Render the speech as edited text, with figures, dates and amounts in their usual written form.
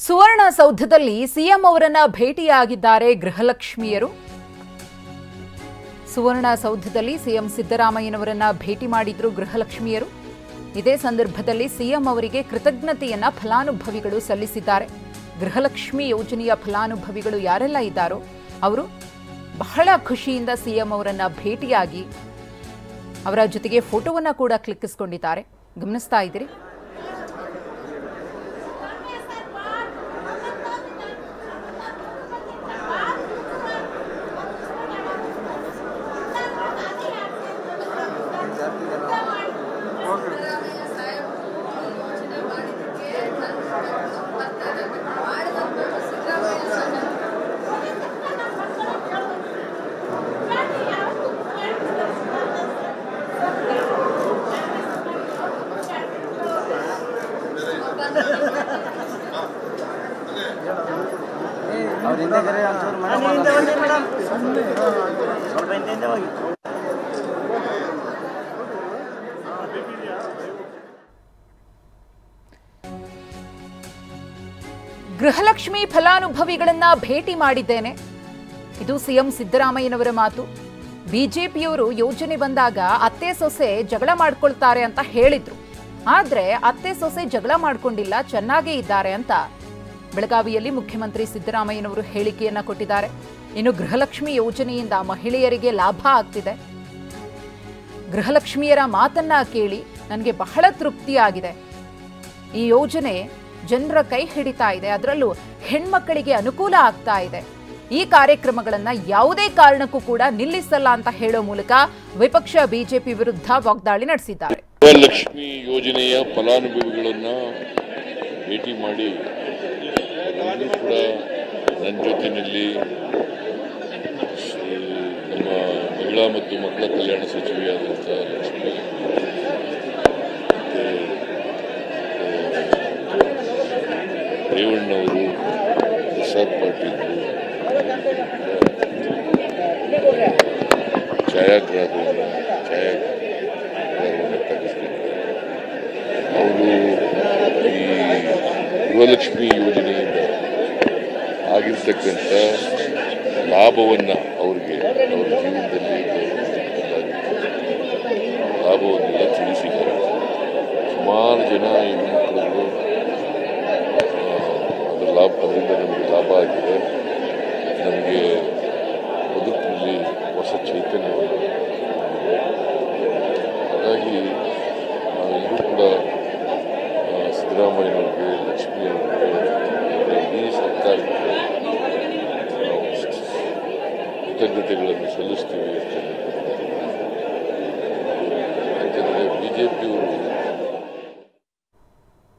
ಸುವರ್ಣಸೌಧದಲ್ಲಿ CM ಅವರನ್ನ ಭೇಟಿಯಾಗಿದ್ದಾರೆ ಗೃಹಲಕ್ಷ್ಮಿಯರು. ಸುವರ್ಣಸೌಧದಲ್ಲಿ CM ಸಿದ್ದರಾಮಯ್ಯನವರನ್ನ ಭೇಟಿ ಮಾಡಿದ್ರು ಗೃಹಲಕ್ಷ್ಮಿಯರು. ಇದೇ ಸಂದರ್ಭದಲ್ಲಿ ಸಿಎಂ ಅವರಿಗೆ ಕೃತಜ್ಞತೆಯನ್ನ ಫಲಾನುಭವಿಗಳು ಸಲ್ಲಿಸಿದ್ದಾರೆ. ಗೃಹಲಕ್ಷ್ಮಿ ಯೋಜನೆಯ ಫಲಾನುಭವಿಗಳು ಯಾರೆಲ್ಲ ಇದ್ದಾರೋ ಅವರು ಬಹಳ ಖುಷಿಯಿಂದ ಸಿಎಂ ಅವರನ್ನ ಭೇಟಿಯಾಗಿ ಅವರ ಜೊತೆಗೆ ಫೋಟೋವನ್ನ ಕೂಡ ಕ್ಲಿಕ್ಕಿಸಿಕೊಂಡಿದ್ದಾರೆ. ಗಮನಿಸ್ತಾ ಇದ್ದೀರಿ. ಗೃಹಲಕ್ಷ್ಮಿ ಫಲಾನುಭವಿಗಳನ್ನ ಭೇಟಿ ಮಾಡಿದ್ದೇನೆ. ಇದು ಸಿಎಂ ಸಿದ್ದರಾಮಯ್ಯನವರ ಮಾತು. ಬಿಜೆಪಿಯವರು ಯೋಜನೆ ಬಂದಾಗ ಅತ್ತೆ ಸೊಸೆ ಜಗಳ ಮಾಡ್ಕೊಳ್ತಾರೆ ಅಂತ ಹೇಳಿದ್ರು. ಆದ್ರೆ ಅತ್ತೆ ಸೊಸೆ ಜಗಳ ಮಾಡ್ಕೊಂಡಿಲ್ಲ, ಚೆನ್ನಾಗೇ ಇದ್ದಾರೆ ಅಂತ ಬೆಳಗಾವಿಯಲ್ಲಿ ಮುಖ್ಯಮಂತ್ರಿ ಸಿದ್ದರಾಮಯ್ಯನವರು ಹೇಳಿಕೆಯನ್ನ ಕೊಟ್ಟಿದ್ದಾರೆ. ಇನ್ನು ಗೃಹಲಕ್ಷ್ಮಿ ಯೋಜನೆಯಿಂದ ಮಹಿಳೆಯರಿಗೆ ಲಾಭ ಆಗ್ತಿದೆ. ಗೃಹಲಕ್ಷ್ಮಿಯರ ಮಾತನ್ನ ಕೇಳಿ ನನಗೆ ಬಹಳ ತೃಪ್ತಿಯಾಗಿದೆ. ಈ ಯೋಜನೆ ಜನರ ಕೈ ಹಿಡಿತಾ ಇದೆ, ಅದರಲ್ಲೂ ಹೆಣ್ಮಕ್ಕಳಿಗೆ ಅನುಕೂಲ ಆಗ್ತಾ ಇದೆ. ಈ ಕಾರ್ಯಕ್ರಮಗಳನ್ನ ಯಾವುದೇ ಕಾರಣಕ್ಕೂ ಕೂಡ ನಿಲ್ಲಿಸಲ್ಲ ಅಂತ ಹೇಳೋ ಮೂಲಕ ವಿಪಕ್ಷ ಬಿಜೆಪಿ ವಿರುದ್ಧ ವಾಗ್ದಾಳಿ ನಡೆಸಿದ್ದಾರೆ. ಗೃಹಲಕ್ಷ್ಮಿ ಯೋಜನೆಯ ಫಲಾನುಭವಿಗಳನ್ನ ಭೇಟಿ ಮಾಡಿ ಕೂಡ ನನ್ನ ಜೊತೆಯಲ್ಲಿ ನಮ್ಮ ಮಹಿಳಾ ಮತ್ತು ಮಕ್ಕಳ ಕಲ್ಯಾಣ ಸಚಿವೆಯಾದಂಥ ಲಕ್ಷ್ಮಿ ಮತ್ತು ರೇವಣ್ಣವರು, ಪ್ರಸಾದ್ ಪಾಟೀಲ್, ಛಾಯಾಗ್ರಾಹಕರನ್ನು ತೆಗೆದುಕೊಂಡಿದ್ದಾರೆ. ಅವರು ಈ ಗೃಹಲಕ್ಷ್ಮಿ ಯೋಜನೆಯಿಂದ ಆಗಿರ್ತಕ್ಕಂಥ ಲಾಭವನ್ನು ಅವ್ರಿಗೆ ಅವ್ರ ಜೀವನದಲ್ಲಿ ಲಾಭವನ್ನೆಲ್ಲ ತಿಳಿಸಿದ್ದಾರೆ. ಸುಮಾರು ಜನ ಹೆಣ್ಮಕ್ಳು ಅದರಿಂದ ನಮಗೆ ಲಾಭ ಆಗಿದೆ, ನಮಗೆ ಬದುಕಿನಲ್ಲಿ ಹೊಸ ಚೈತನ್ಯವನ್ನು ಹೊಂದಿದೆ. ಹಾಗಾಗಿ ನಾವೆಲ್ಲರೂ ಕೂಡ ಸಿದ್ದರಾಮಯ್ಯನವ್ರಿಗೆ, ಲಕ್ಷ್ಮಿಯವರಿಗೆ, ಇಡೀ ಸರ್ಕಾರಕ್ಕೆ ನಾವು ಕೃತಜ್ಞತೆಗಳನ್ನು ಸಲ್ಲಿಸ್ತಾ